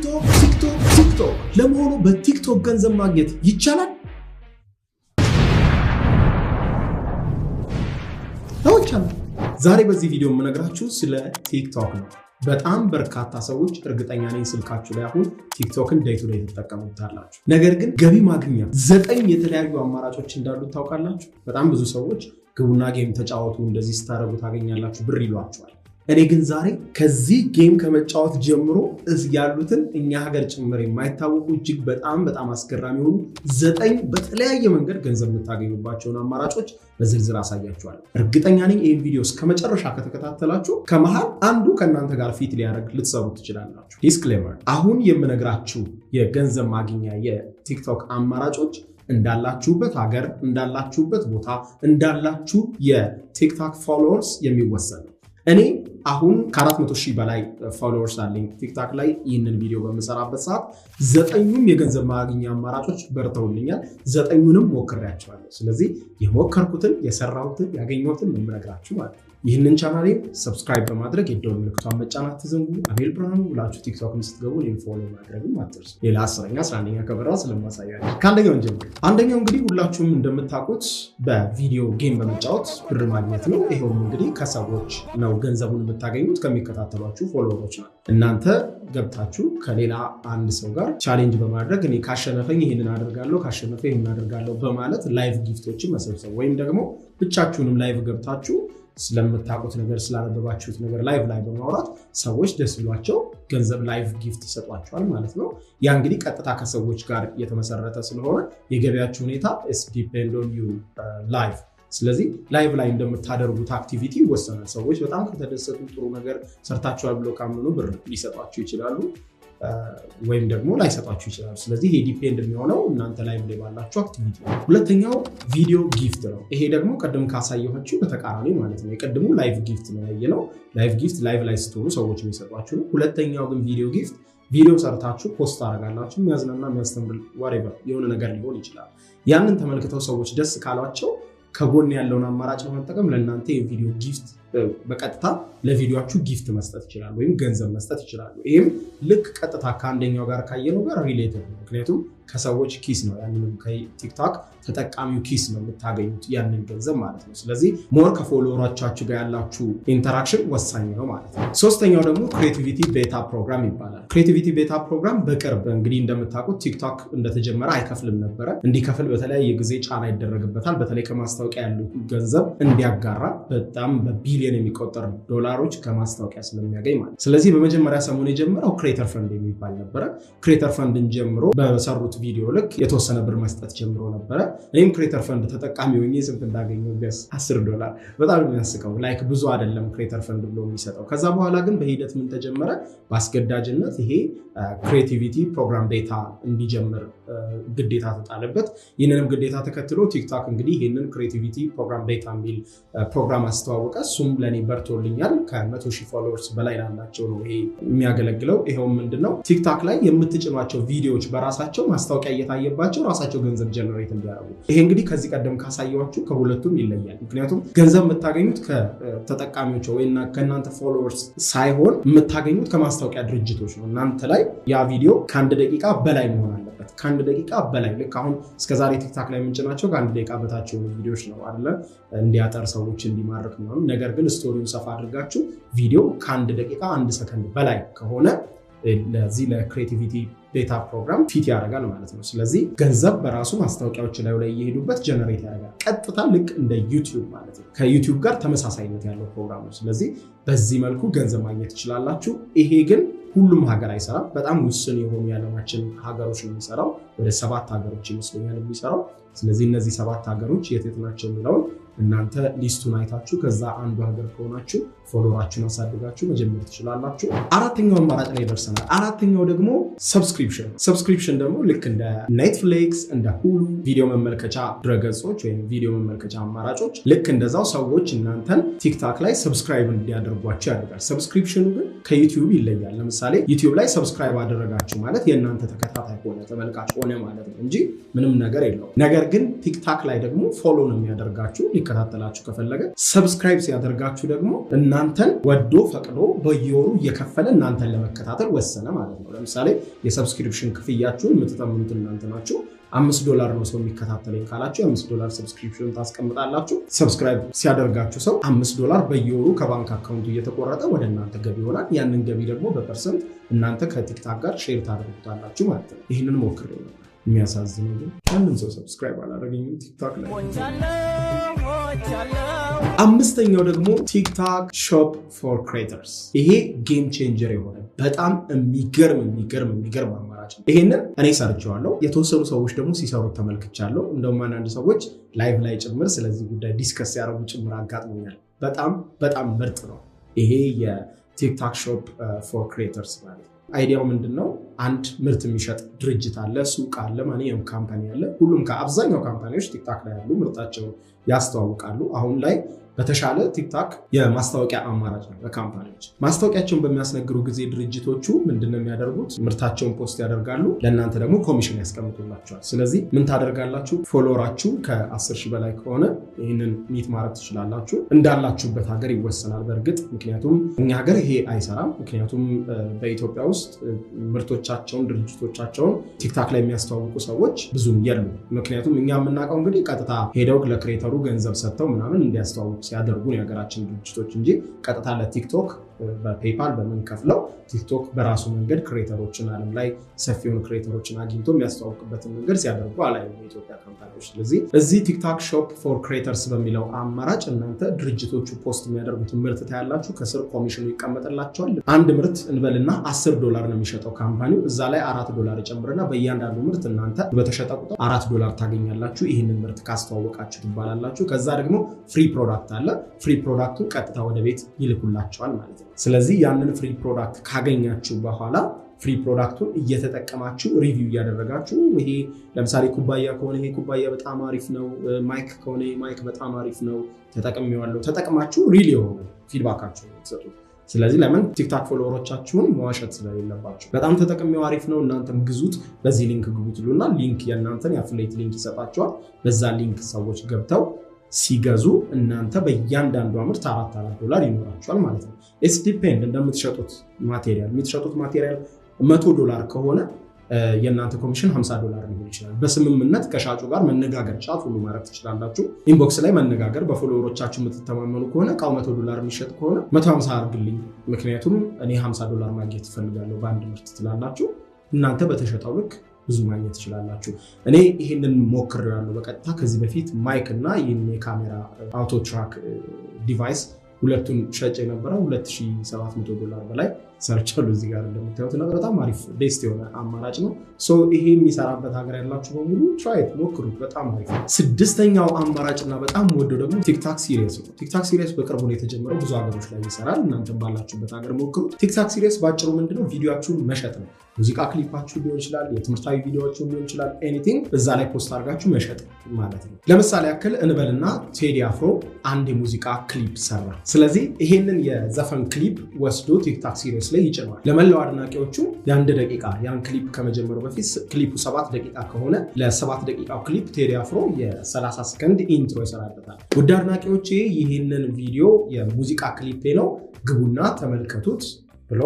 ቲክቶክ ለመሆኑ በቲክቶክ ገንዘብ ማግኘት ይቻላል? ዛሬ በዚህ ቪዲዮ የምነግራችሁ ስለ ቲክቶክ ነው። በጣም በርካታ ሰዎች እርግጠኛ ነኝ ስልካችሁ ላይ አሁን ቲክቶክን ዴይ ቱ ዴይ ተጠቀሙታላችሁ። ነገር ግን ገቢ ማግኛ 9 የተለያዩ አማራጮች እንዳሉ ታውቃላችሁ? በጣም ብዙ ሰዎች ግቡና ጌም ተጫወቱ እንደዚህ ስታረጉ ታገኛላችሁ ብር ይሏችኋል። እኔ ግን ዛሬ ከዚህ ጌም ከመጫወት ጀምሮ ያሉትን እኛ ሀገር ጭምር የማይታወቁ እጅግ በጣም አስገራሚ ሆኑ 9 በተለያየ መንገድ ገንዘብ የምታገኙባቸውን አማራጮች በዝርዝር አሳያችኋለሁ። እርግጠኛ ነኝ ይሄን ቪዲዮ እስከመጨረሻ ከተከታተላችሁ ከመሃል አንዱ ከእናንተ ጋር ፊት ሊያደርግ ልትሰሩ ትችላላችሁ። ዲስክሌመር፣ አሁን የምነግራችሁ የገንዘብ ማግኛ የቲክቶክ አማራጮች እንዳላችሁበት ሀገር፣ እንዳላችሁበት ቦታ፣ እንዳላችሁ የቲክቶክ ፎሎወርስ የሚወሰን ነው። እኔ አሁን ከ400,000 በላይ ፎሎወርስ አለኝ ቲክቶክ ላይ። ይህንን ቪዲዮ በመሰራበት ሰዓት 9ኙም የገንዘብ ማግኛ አማራጮች በርተውልኛል። 9ኙንም ሞክሬያቸዋለሁ። ስለዚህ የሞከርኩትን የሰራሁትን ያገኘሁትን የምነግራችሁ ማለት ነው። ይህንን ቻናሌን ሰብስክራይብ በማድረግ የደወል ምልክቷን መጫን አትዘንጉ። አቤል ብርሃኑ ብላችሁ ቲክቶክን ስትገቡ እኔን ፎሎ ማድረግም አትርሱ። ሌላ 10ኛ 11ኛ ከበራ ስለማሳያችሁ ከአንደኛው እንጀምር። አንደኛው እንግዲህ ሁላችሁም እንደምታውቁት በቪዲዮ ጌም በመጫወት ብር ማግኘት ነው። ይሄውም እንግዲህ ከሰዎች ነው ገንዘቡን የምታገኙት፣ ከሚከታተሏችሁ ፎሎወሮች ነው። እናንተ ገብታችሁ ከሌላ አንድ ሰው ጋር ቻሌንጅ በማድረግ እኔ ካሸነፈኝ ይሄንን አደርጋለሁ፣ ካሸነፈ ይሄንን አደርጋለሁ በማለት ላይቭ ጊፍቶችን መሰብሰብ ወይም ደግሞ ብቻችሁንም ላይቭ ገብታችሁ ስለምታውቁት ነገር ስላነበባችሁት ነገር ላይቭ ላይ በማውራት ሰዎች ደስ ብሏቸው ገንዘብ ላይቭ ጊፍት ይሰጧቸዋል ማለት ነው። ያ እንግዲህ ቀጥታ ከሰዎች ጋር የተመሰረተ ስለሆነ የገበያችሁ ሁኔታ is depend on you live። ስለዚህ ላይቭ ላይ እንደምታደርጉት አክቲቪቲ ይወሰናል። ሰዎች በጣም ከተደሰቱ ጥሩ ነገር ሰርታችኋል ብሎ ካመኑ ብር ሊሰጧችሁ ይችላሉ ወይም ደግሞ ላይሰጣችሁ ይችላል። ስለዚህ ይሄ ዲፔንድ የሚሆነው እናንተ ላይቭ ላይ ባላችሁ አክቲቪቲ ነው። ሁለተኛው ቪዲዮ ጊፍት ነው። ይሄ ደግሞ ቀደም ካሳየኋችሁ በተቃራኒ ማለት ነው። የቀድሙ ላይቭ ጊፍት ነው ያየነው። ላይቭ ጊፍት ላይቭ ላይ ስትሆኑ ሰዎች የሚሰጧችሁ ነው። ሁለተኛው ግን ቪዲዮ ጊፍት፣ ቪዲዮ ሰርታችሁ ፖስት አደርጋላችሁ። የሚያዝናና የሚያስተምር whatever የሆነ ነገር ሊሆን ይችላል። ያንን ተመልክተው ሰዎች ደስ ካሏቸው ከጎን ያለውን አማራጭ በመጠቀም ለእናንተ የቪዲዮ ጊፍት በቀጥታ ለቪዲዮአችሁ ጊፍት መስጠት ይችላል ወይም ገንዘብ መስጠት ይችላል። ይሄም ልክ ቀጥታ ከአንደኛው ጋር ካየነው ጋር ሪሌትድ ነው። ምክንያቱም ከሰዎች ኪስ ነው፣ ያንንም ከቲክቶክ ተጠቃሚው ኪስ ነው የምታገኙት ያንን ገንዘብ ማለት ነው። ስለዚህ ሞር ከፎሎወሮቻችሁ ጋር ያላችሁ ኢንተራክሽን ወሳኝ ነው ማለት ነው። ሶስተኛው ደግሞ ክሬቲቪቲ ቤታ ፕሮግራም ይባላል። ክሬቲቪቲ ቤታ ፕሮግራም በቅርብ እንግዲህ እንደምታውቁት ቲክቶክ እንደተጀመረ አይከፍልም ነበረ። እንዲከፍል በተለያየ ጊዜ ጫና ይደረግበታል። በተለይ ከማስታወቂያ ያለው ገንዘብ እንዲያጋራ በጣም በቢሊዮን የሚቆጠር ዶላሮች ከማስታወቂያ ስለሚያገኝ ማለት። ስለዚህ በመጀመሪያ ሰሞን የጀመረው ክሬተር ፈንድ የሚባል ነበረ። ክሬተር ፈንድን ጀምሮ በሰሩት ቪዲዮ ልክ የተወሰነ ብር መስጠት ጀምሮ ነበረ። እኔም ክሬተር ፈንድ ተጠቃሚ ሆኜ ስንት እንዳገኘው ቢያንስ $10 በጣም የሚያስቀው ላይክ ብዙ አይደለም ክሬተር ፈንድ ብሎ የሚሰጠው። ከዛ በኋላ ግን በሂደት ምን ተጀመረ? በአስገዳጅነት ይሄ ክሬቲቪቲ ፕሮግራም ቤታ እንዲጀምር ግዴታ ተጣለበት። ይህንንም ግዴታ ተከትሎ ቲክቶክ እንግዲህ ይህንን ክሬቲቪቲ ፕሮግራም ቤታ የሚል ፕሮግራም አስተዋወቀ። እሱም ለእኔ በርቶልኛል። ከ100,000 ፎሎወርስ በላይ ላላቸው ነው ይሄ የሚያገለግለው። ይሄውም ምንድነው? ቲክቶክ ላይ የምትጭኗቸው ቪዲዮዎች በራሳቸው ማስታወቂያ እየታየባቸው ራሳቸው ገንዘብ ጀነሬት እንዲያደርጉ። ይሄ እንግዲህ ከዚህ ቀደም ካሳየኋችሁ ከሁለቱም ይለያል። ምክንያቱም ገንዘብ የምታገኙት ከተጠቃሚዎች ወይና ከእናንተ ፎሎወርስ ሳይሆን የምታገኙት ከማስታወቂያ ድርጅቶች ነው። እናንተ ላይ ያ ቪዲዮ ከ1 ደቂቃ በላይ መሆን አለበት። ከ1 ደቂቃ በላይ ልክ አሁን እስከዛሬ ቲክቶክ ላይ የምንጭናቸው ከ1 ደቂቃ በታች የሆኑ ቪዲዮዎች ነው አይደለ? እንዲያጠር ሰዎች እንዲማርክ ነው። ነገር ግን ስቶሪውን ሰፋ አድርጋችሁ ቪዲዮ ከ1 ደቂቃ 1 ሰከንድ በላይ ከሆነ ለዚህ ለክሬቲቪቲ ቤታ ፕሮግራም ፊት ያደርጋል ማለት ነው። ስለዚህ ገንዘብ በራሱ ማስታወቂያዎች ላይ እየሄዱበት ጀነሬት ያደርጋል። ቀጥታ ልክ እንደ ዩቲዩብ ማለት ነው። ከዩቲዩብ ጋር ተመሳሳይነት ያለው ፕሮግራም ነው። ስለዚህ በዚህ መልኩ ገንዘብ ማግኘት ትችላላችሁ። ይሄ ግን ሁሉም ሀገር አይሰራም። በጣም ውስን የሆኑ የዓለማችን ሀገሮች ነው የሚሰራው። ወደ 7 ሀገሮች ይመስለኛል የሚሰራው። ስለዚህ እነዚህ 7 ሀገሮች የት ናቸው የሚለውን እናንተ ሊስቱን አይታችሁ ከዛ አንዱ ሀገር ከሆናችሁ ፎሎወራችሁን አሳድጋችሁ መጀመር ትችላላችሁ። አራተኛው አማራጭ ላይ ደርሰናል። አራተኛው ደግሞ ሰብስክሪፕሽን። ሰብስክሪፕሽን ደግሞ ልክ እንደ ኔትፍሊክስ እንደ ሁሉ ቪዲዮ መመልከቻ ድረገጾች ወይም ቪዲዮ መመልከቻ አማራጮች ልክ እንደዛው ሰዎች እናንተን ቲክቶክ ላይ ሰብስክራይብ እንዲያደርጓችሁ ያደርጋል። ሰብስክሪፕሽኑ ግን ከዩቲዩብ ይለያል። ለምሳሌ ዩቲዩብ ላይ ሰብስክራይብ አደረጋችሁ ማለት የእናንተ ተከታታይ ሆነ ተመልካች ሆነ ማለት ነው እንጂ ምንም ነገር የለውም። ነገር ግን ቲክቶክ ላይ ደግሞ ፎሎ ነው የሚያደርጋችሁ እንዲከታተላችሁ ከፈለገ ሰብስክራይብ ሲያደርጋችሁ ደግሞ እናንተን ወዶ ፈቅዶ በየወሩ እየከፈለ እናንተን ለመከታተል ወሰነ ማለት ነው። ለምሳሌ የሰብስክሪፕሽን ክፍያችሁን የምትተምኑት እናንተ ናችሁ። $5 ነው ሰው የሚከታተለኝ ካላችሁ $5 ሰብስክሪፕሽን ታስቀምጣላችሁ። ሰብስክራይብ ሲያደርጋችሁ ሰው $5 በየወሩ ከባንክ አካውንቱ እየተቆረጠ ወደ እናንተ ገቢ ይሆናል። ያንን ገቢ ደግሞ በፐርሰንት እናንተ ከቲክታክ ጋር ሼር ታደርጉታላችሁ ማለት ነው። ይሄንን ሞክሬ ነው። የሚያሳዝነው ግን ማንም ሰው ሰብስክራይብ አላደረገኝም ቲክታክ ላይ። አምስተኛው ደግሞ ቲክታክ ሾፕ ፎር ክሬተርስ። ይሄ ጌም ቼንጀር የሆነ በጣም የሚገርም አማራጭ ነው። ይሄንን እኔ ሰርቼዋለሁ። የተወሰኑ ሰዎች ደግሞ ሲሰሩት ተመልክቻለሁ። እንደውም አንዳንድ ሰዎች ላይቭ ላይ ጭምር ስለዚህ ጉዳይ ዲስከስ ያደረጉ ጭምር አጋጥሞኛል። በጣም ምርጥ ነው ይሄ የቲክታክ ሾፕ ፎር ክሬተርስ ማለት ነው። አይዲያው ምንድነው? አንድ ምርት የሚሸጥ ድርጅት አለ፣ ሱቅ አለ፣ ማንኛውም ካምፓኒ አለ። ሁሉም ከአብዛኛው ካምፓኒዎች ቲክታክ ላይ ያሉ ምርታቸውን ያስተዋውቃሉ። አሁን ላይ በተሻለ ቲክታክ የማስታወቂያ አማራጭ ነው ለካምፓኒዎች። ማስታወቂያቸውን በሚያስነግሩ ጊዜ ድርጅቶቹ ምንድነው የሚያደርጉት? ምርታቸውን ፖስት ያደርጋሉ፣ ለእናንተ ደግሞ ኮሚሽን ያስቀምጡላችኋል። ስለዚህ ምን ታደርጋላችሁ? ፎሎወራችሁ ከ10,000 በላይ ከሆነ ይህንን ሚት ማድረግ ትችላላችሁ። እንዳላችሁበት ሀገር ይወሰናል በእርግጥ ምክንያቱም እኛ ሀገር ይሄ አይሰራም። ምክንያቱም በኢትዮጵያ ውስጥ ምርቶቻቸውን ድርጅቶቻቸውን ቲክታክ ላይ የሚያስተዋውቁ ሰዎች ብዙም የሉ። ምክንያቱም እኛ የምናውቀው እንግዲህ ቀጥታ ሄደው ለክሬተሩ ገንዘብ ሰጥተው ምናምን እንዲያስተዋውቁ ሲያደርጉ የሀገራችን ድርጅቶች እንጂ ቀጥታ ለቲክቶክ በፔፓል በመንከፍለው ቲክቶክ በራሱ መንገድ ክሬተሮችን ዓለም ላይ ሰፊውን ክሬተሮችን አግኝቶ የሚያስተዋውቅበትን መንገድ ሲያደርጉ አላየንም የኢትዮጵያ ካምፓኒዎች። ስለዚህ እዚህ ቲክታክ ሾፕ ፎር ክሬተርስ በሚለው አማራጭ እናንተ ድርጅቶቹ ፖስት የሚያደርጉትን ምርት ታያላችሁ። ከስር ኮሚሽኑ ይቀመጥላቸዋል። አንድ ምርት እንበልና $10 ነው የሚሸጠው ካምፓኒው። እዛ ላይ $4 ይጨምርና በእያንዳንዱ ምርት እናንተ በተሸጠ ቁጥር $4 ታገኛላችሁ። ይህንን ምርት ካስተዋወቃችሁ ትባላላችሁ። ከዛ ደግሞ ፍሪ ፕሮዳክት አለ። ፍሪ ፕሮዳክቱን ቀጥታ ወደ ቤት ይልኩላቸዋል ማለት ነው። ስለዚህ ያንን ፍሪ ፕሮዳክት ካገኛችሁ በኋላ ፍሪ ፕሮዳክቱን እየተጠቀማችሁ ሪቪው እያደረጋችሁ ይሄ ለምሳሌ ኩባያ ከሆነ ይሄ ኩባያ በጣም አሪፍ ነው፣ ማይክ ከሆነ ማይክ በጣም አሪፍ ነው ተጠቅሜዋለሁ፣ ተጠቅማችሁ ሪል የሆነ ፊድባካችሁ ትሰጡ። ስለዚህ ለምን ቲክታክ ፎሎወሮቻችሁን መዋሸት ስለሌለባችሁ በጣም ተጠቅሜው አሪፍ ነው እናንተም ግዙት፣ በዚህ ሊንክ ግቡት ይሉና ሊንክ የእናንተን የአፍሌት ሊንክ ይሰጣቸዋል። በዛ ሊንክ ሰዎች ገብተው ሲገዙ እናንተ በእያንዳንዱ ምርት $4 ይኖራችኋል ማለት ነው። ኢትስ ዲፔንድ እንደምትሸጡት ማቴሪያል። የምትሸጡት ማቴሪያል $100 ከሆነ የእናንተ ኮሚሽን $50 ሊሆን ይችላል። በስምምነት ከሻጩ ጋር መነጋገር ጫፍ ሁሉ ማድረግ ትችላላችሁ። ኢንቦክስ ላይ መነጋገር። በፎሎወሮቻችሁ የምትተማመኑ ከሆነ እቃው $100 የሚሸጥ ከሆነ 150 አድርግልኝ ምክንያቱም እኔ $50 ማግኘት እፈልጋለሁ በአንድ ምርት ትላላችሁ። እናንተ በተሸጠው ልክ ብዙ ማግኘት ትችላላችሁ። እኔ ይሄንን ሞክሬያለሁ በቀጥታ ከዚህ በፊት ማይክ እና ይሄን የካሜራ አውቶ ትራክ ዲቫይስ ሁለቱን ሸጬ የነበረው $2,700 በላይ ሰርቻለሁ። እዚህ ጋር እንደምታዩት ነው። በጣም አሪፍ ቤስት የሆነ አማራጭ ነው። ሶ ይሄ የሚሰራበት ሀገር ያላችሁ በሙሉ ትራይት ሞክሩት። በጣም አሪፍ ነው። ስድስተኛው አማራጭና በጣም ወደው ደግሞ ቲክታክ ሲሪየስ ነው። ቲክታክ ሲሪየስ በቅርቡ ነው የተጀመረው። ብዙ ሀገሮች ላይ ይሰራል። እናንተም ባላችሁበት ሀገር ሞክሩት። ቲክታክ ሲሪየስ ባጭሩ ምንድነው? ቪዲዮአችሁን መሸጥ ነው። ሙዚቃ ክሊፓችሁ ሊሆን ይችላል፣ የትምህርታዊ ቪዲዮዎችን ሊሆን ይችላል፣ ኤኒቲንግ እዛ ላይ ፖስት አድርጋችሁ መሸጥ ማለት ነው። ለምሳሌ ያክል እንበልና ቴዲ አፍሮ አንድ የሙዚቃ ክሊፕ ሰራ። ስለዚህ ይሄንን የዘፈን ክሊፕ ወስዶ ቲክታክ ሲሪየስ ላይ ይጭናል። ለመላው አድናቂዎቹ የ1 ደቂቃ ያን ክሊፕ ከመጀመሩ በፊት ክሊፑ 7 ደቂቃ ከሆነ ለ7 ደቂቃው ክሊፕ ቴዲ አፍሮ የ30 ሰከንድ ኢንትሮ ይሰራበታል። ውድ አድናቂዎቼ ይሄንን ቪዲዮ የሙዚቃ ክሊፕ ነው ግቡና ተመልከቱት ብሎ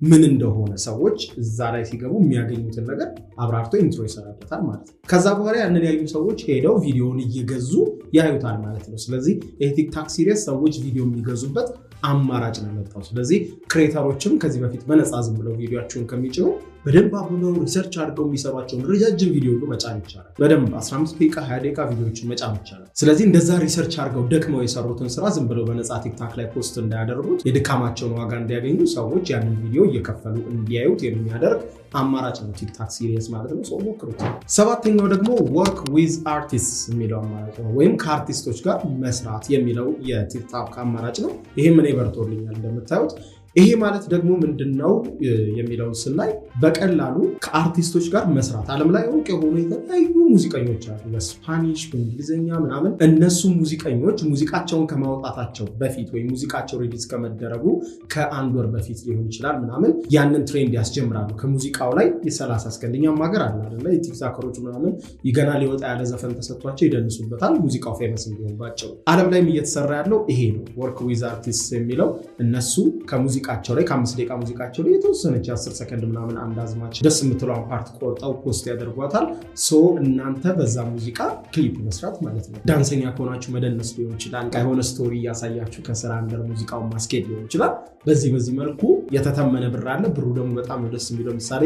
ምን እንደሆነ ሰዎች እዛ ላይ ሲገቡ የሚያገኙትን ነገር አብራርቶ ኢንትሮ ይሰራበታል ማለት ነው። ከዛ በኋላ ያንን ያዩ ሰዎች ሄደው ቪዲዮውን እየገዙ ያዩታል ማለት ነው። ስለዚህ የቲክታክ ሲሪየስ ሰዎች ቪዲዮ የሚገዙበት አማራጭ ነው የመጣው። ስለዚህ ክሬተሮችም ከዚህ በፊት በነፃ ዝም ብለው ቪዲዮአቸውን ከሚጭኑ በደንብ አብረው ሪሰርች አድርገው የሚሰሯቸውን ረጃጅም ቪዲዮ መጫን ይቻላል። በደንብ 15 ደቂቃ 20 ደቂቃ ቪዲዮዎችን መጫን ይቻላል። ስለዚህ እንደዛ ሪሰርች አድርገው ደክመው የሰሩትን ስራ ዝም ብለው በነፃ ቲክታክ ላይ ፖስት እንዳያደርጉት የድካማቸውን ዋጋ እንዲያገኙ ሰዎች ያንን ቪዲዮ እየከፈሉ እንዲያዩት የሚያደርግ አማራጭ ነው ቲክታክ ሲሪየስ ማለት ነው። ሰው ሞክሩት። ሰባተኛው ደግሞ ወርክ ዊዝ አርቲስትስ የሚለው አማራጭ ነው፣ ወይም ከአርቲስቶች ጋር መስራት የሚለው የቲክታክ አማራጭ ነው። ይሄም እኔ በርቶልኛል እንደምታዩት። ይሄ ማለት ደግሞ ምንድነው የሚለውን ስናይ በቀላሉ ከአርቲስቶች ጋር መስራት ዓለም ላይ እውቅ የሆኑ የተለያዩ ሙዚቀኞች አሉ በስፓኒሽ በእንግሊዘኛ ምናምን እነሱ ሙዚቀኞች ሙዚቃቸውን ከማውጣታቸው በፊት ወይ ሙዚቃቸው ሪሊዝ ከመደረጉ ከአንድ ወር በፊት ሊሆን ይችላል ምናምን ያንን ትሬንድ ያስጀምራሉ ከሙዚቃው ላይ የ30 ሰከንድኛም ሀገር አለ አይደል የቲክቶከሮች ምናምን ይገና ሊወጣ ያለ ዘፈን ተሰጥቷቸው ይደንሱበታል ሙዚቃው ፌመስ እንዲሆን ባጭሩ ዓለም ላይም እየተሰራ ያለው ይሄ ነው ወርክ ዊዝ አርቲስት የሚለው እነሱ ከሙዚቃቸው ላይ ከ5 ደቂቃ ሙዚቃቸው ላይ የተወሰነች 10 ሰከንድ ምናምን አንድ አዝማች ደስ የምትለውን ፓርት ቆርጠው ፖስት ያደርጓታል ሶ እናንተ በዛ ሙዚቃ ክሊፕ መስራት ማለት ነው ዳንሰኛ ከሆናችሁ መደነስ ሊሆን ይችላል ከሆነ ስቶሪ ያሳያችሁ ከስራ አንደር ሙዚቃውን ማስኬድ ሊሆን ይችላል በዚህ መልኩ የተተመነ ብር አለ ብሩ ደግሞ በጣም ደስ የሚለው ምሳሌ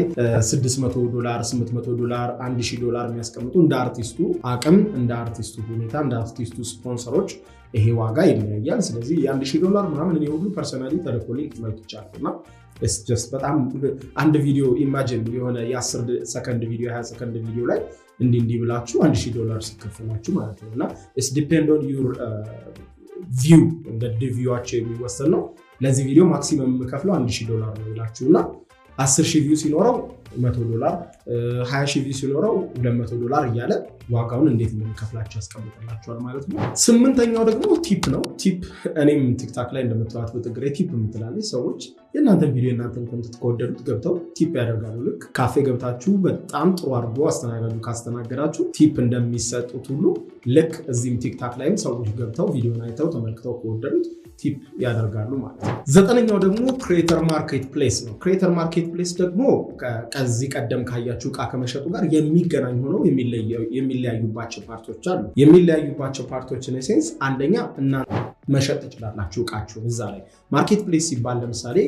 $600 $800 $1000 የሚያስቀምጡ እንደ አርቲስቱ አቅም እንደ አርቲስቱ ሁኔታ እንደ አርቲስቱ ስፖንሰሮች ይሄ ዋጋ ይለያያል ስለዚህ $1000 ምናምን እኔ ሁሉ ፐርሰናሊ ተልኮልኝ ተመልክቻለሁና it's just በጣም አንድ ቪዲዮ ኢማጂን የሆነ የ10 ሰከንድ ቪዲዮ 20 ሰከንድ ቪዲዮ ላይ እንዲህ ብላችሁ $1000 ሲከፈላችሁ ማለት ነውና it's depend on your view እንደ ቪውአችሁ የሚወሰን ነው ለዚህ ቪዲዮ ማክሲመም የምከፍለው $1000 ነው ይላችሁና 10,000 ቪው ሲኖረው $100 20,000 ቪው ሲኖረው $200 እያለ ዋጋውን እንዴት እንደምከፍላችሁ ያስቀምጥላችኋል ማለት ነው 8ኛው ደግሞ ቲፕ ነው ቲፕ እኔም ቲክታክ ላይ እንደምትዋት በትግሬ ቲፕ የምትላለች ሰዎች የእናንተን ቪዲዮ የእናንተን ኮንተንት ከወደዱት ገብተው ቲፕ ያደርጋሉ ልክ ካፌ ገብታችሁ በጣም ጥሩ አድርጎ አስተናጋጁ ካስተናገዳችሁ ቲፕ እንደሚሰጡት ሁሉ ልክ እዚህም ቲክታክ ላይም ሰዎች ገብተው ቪዲዮን አይተው ተመልክተው ከወደዱት ቲፕ ያደርጋሉ ማለት ነው 9ኛው ደግሞ ክሬተር ማርኬት ፕሌስ ነው ክሬተር ማርኬት ፕሌስ ደግሞ ከዚህ ቀደም ካያችሁ ዕቃ ከመሸጡ ጋር የሚገናኝ ሆነው የሚለያዩባቸው ፓርቶች አሉ የሚለያዩባቸው ፓርቶች in a sense አንደኛ እና መሸጥ ትችላላችሁ ዕቃችሁን እዛ ላይ ማርኬት ፕሌስ ሲባል ለምሳሌ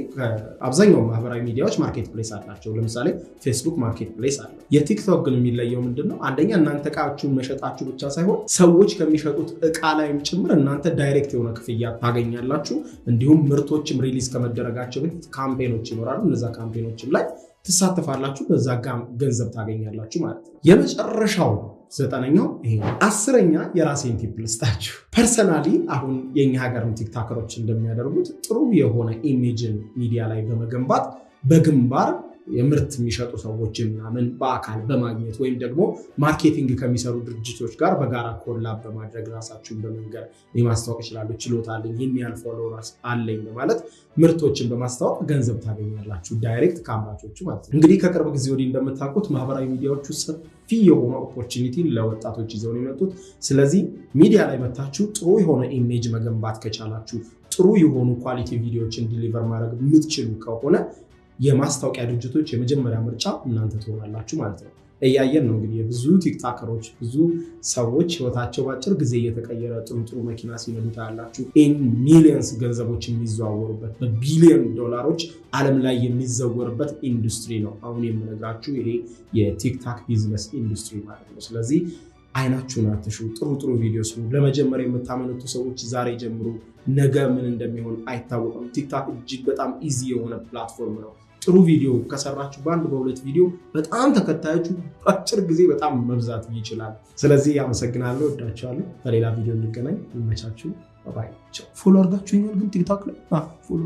አብዛኛው ማህበራዊ ሚዲያዎች ማርኬት ፕሌስ አላቸው ለምሳሌ ፌስቡክ ማርኬት ፕሌስ አለ የቲክቶክ ግን የሚለየው ምንድነው አንደኛ እናንተ ዕቃችሁን መሸጣችሁ ብቻ ሳይሆን ሰዎች ከሚሸጡት ዕቃ ላይም ጭምር እናንተ ዳይሬክት የሆነ ክፍያ ታገኛላችሁ እንዲሁም ምርቶችም ሪሊዝ ከመደረጋቸው በፊት ካምፔኖች ይኖራሉ እነዛ ካምፔኖችም ላይ ትሳተፋላችሁ በዛ ገንዘብ ታገኛላችሁ ማለት ነው የመጨረሻው 9ኛው ይሄ 10ኛ የራሴን ቲፕ ልስጣችሁ ፐርሰናሊ አሁን የኛ ሀገርም ቲክቶከሮች እንደሚያደርጉት ጥሩ የሆነ ኢሜጅን ሚዲያ ላይ በመገንባት በግንባር የምርት የሚሸጡ ሰዎችን ምናምን በአካል በማግኘት ወይም ደግሞ ማርኬቲንግ ከሚሰሩ ድርጅቶች ጋር በጋራ ኮላብ በማድረግ ራሳችሁን በመንገር ማስተዋወቅ ይችላሉ ችሎታ አለኝ ይሄን ያህል ፎሎወርስ አለኝ በማለት ምርቶችን በማስተዋወቅ ገንዘብ ታገኛላችሁ ዳይሬክት ከአምራቾቹ ማለት ነው እንግዲህ ከቅርብ ጊዜ ወዲህ እንደምታውቁት ማህበራዊ ሚዲያዎቹ ሰፊ የሆነ ኦፖርቹኒቲ ለወጣቶች ይዘው ነው የመጡት ስለዚህ ሚዲያ ላይ መታችሁ ጥሩ የሆነ ኢሜጅ መገንባት ከቻላችሁ ጥሩ የሆኑ ኳሊቲ ቪዲዮዎችን ዲሊቨር ማድረግ የምትችሉ ከሆነ የማስታወቂያ ድርጅቶች የመጀመሪያ ምርጫ እናንተ ትሆናላችሁ ማለት ነው እያየን ነው እንግዲህ ብዙ ቲክቶከሮች ብዙ ሰዎች ህይወታቸው ባጭር ጊዜ እየተቀየረ ጥሩ መኪና ሲነዱ ታያላችሁ ኢን ሚሊየንስ ገንዘቦች የሚዘዋወሩበት በቢሊዮን ዶላሮች ዓለም ላይ የሚዘወርበት ኢንዱስትሪ ነው አሁን የምነግራችሁ ይሄ የቲክቶክ ቢዝነስ ኢንዱስትሪ ማለት ነው ስለዚህ አይናችሁን አትሹ ጥሩ ቪዲዮ ስሩ ለመጀመሪያ የምታመነቱ ሰዎች ዛሬ ጀምሩ ነገ ምን እንደሚሆን አይታወቅም ቲክቶክ እጅግ በጣም ኢዚ የሆነ ፕላትፎርም ነው ጥሩ ቪዲዮ ከሰራችሁ በአንድ በሁለት ቪዲዮ በጣም ተከታዮቹ አጭር ጊዜ በጣም መብዛት ይችላል ስለዚህ ያመሰግናለሁ ወዳችኋለሁ በሌላ ቪዲዮ እንገናኝ ይመቻችሁ ባይ ቻው ፎሎ አድርጋችሁኛል ግን ቲክቶክ ላይ ፎሎ